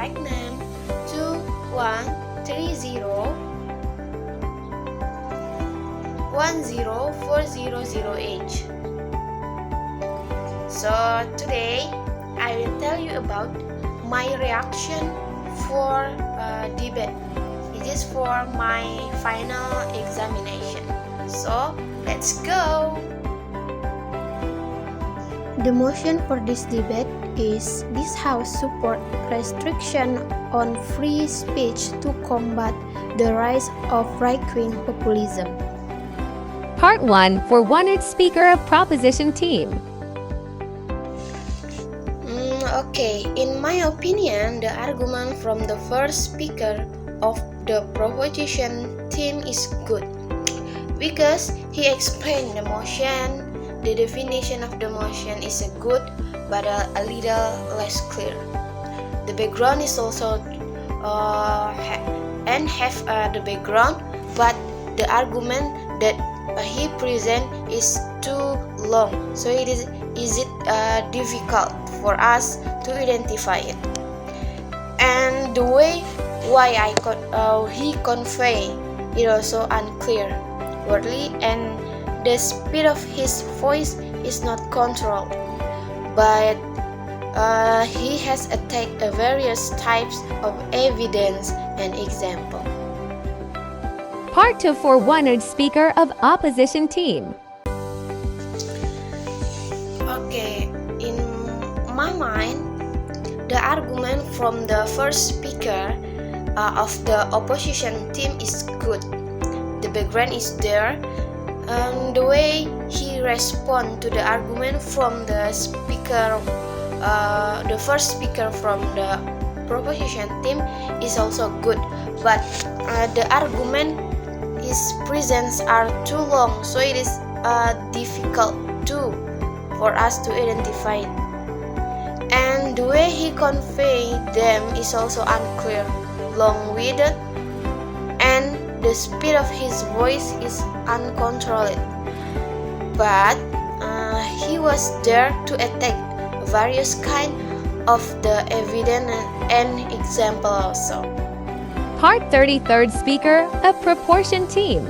correct name 2130104008. So today I will tell you about my reaction for debate. It is for my final examination. So let's go. The motion for this debate is this House support restriction on free speech to combat the rise of right-wing populism. Part 1 for Wanted Speaker of Proposition Team. Okay, in my opinion, the argument from the first speaker of the proposition team is good because he explained the motion. The definition of the motion is good but a little less clear. The background is also the background, but the argument that he present is too long, so it is difficult for us to identify it. And the way he convey it also unclear, wordly, and the speed of his voice is not controlled. But he has attacked various types of evidence and example. Part 2 for Wanted Speaker of Opposition Team. Okay, in my mind, the argument from the first speaker of the opposition team is good. The background is there, and the way he respond to the argument from the first speaker from the proposition team is also good. But the argument his presents are too long, so it is difficult for us to identify it. And the way he convey them is also unclear, long-winded, and the speed of his voice is uncontrolled. But he was there to attack various kind of the evidence and example also. Part 33rd Speaker of Proportion Team.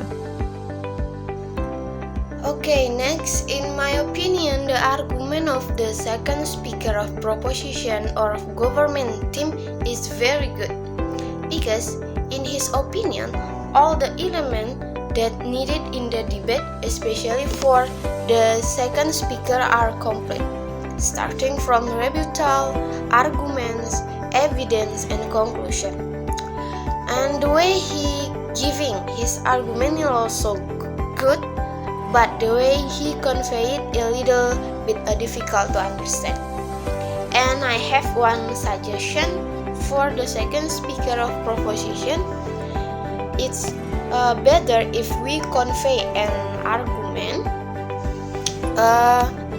Okay, next, in my opinion, the argument of the second speaker of proposition or of government team is very good because in his opinion, all the elements that needed in the debate, especially for the second speaker, are complete, starting from rebuttal, arguments, evidence, and conclusion. And the way he giving his argument is also good, but the way he convey it a little bit difficult to understand. And I have one suggestion for the second speaker of proposition. It's better if we convey an argument,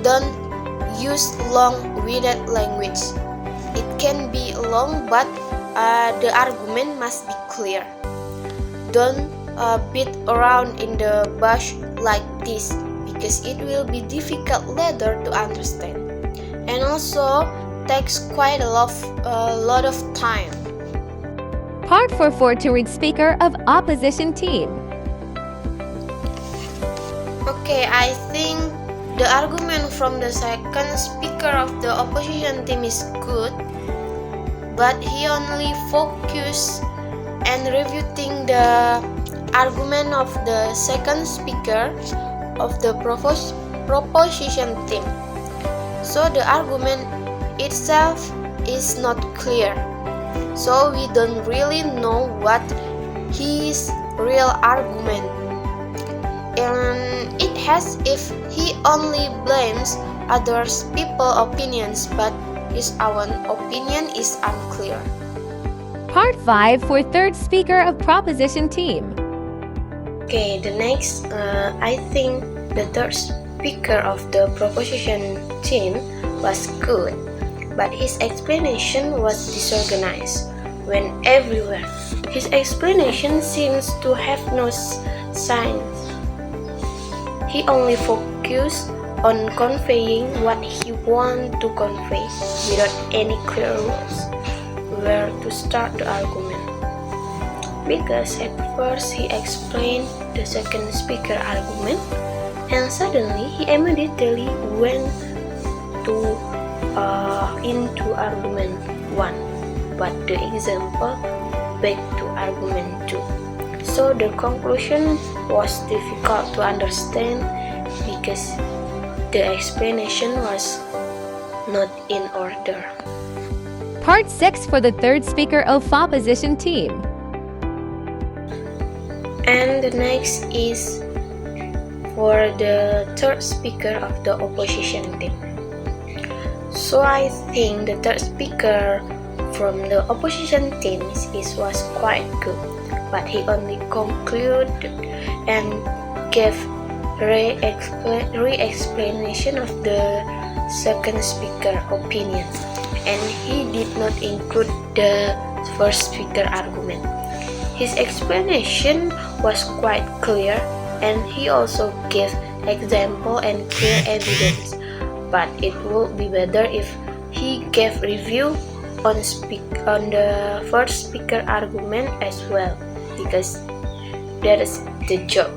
don't use long-winded language. It can be long, but the argument must be clear. Don't beat around in the bush like this because it will be difficult later to understand, and also takes quite a lot of time. Part 4 for Touring Speaker of Opposition Team. Okay, I think the argument from the second speaker of the opposition team is good, but he only focus and refuting the argument of the second speaker of the proposition team. So the argument itself is not clear. So we don't really know what his real argument. And it has if he only blames others people's opinions, but his own opinion is unclear. Part 5 for third speaker of Proposition Team. Okay, the next, I think the third speaker of the proposition team was good, but his explanation was disorganized, went everywhere. His explanation seems to have no signs. He only focused on conveying what he wanted to convey without any clear rules. where to start the argument. Because at first he explained the second speaker argument, and suddenly he immediately went into argument 1, but the example back to argument 2. So the conclusion was difficult to understand because the explanation was not in order. Part 6 for the third speaker of opposition team. And the next is for the third speaker of the opposition team. So I think the third speaker from the opposition team was quite good, but he only concluded and gave re-explanation of the second speaker opinion, and he did not include the first speaker argument. His explanation was quite clear, and he also gave example and clear evidence, but it would be better if he gave review on the first speaker argument as well, because that is the job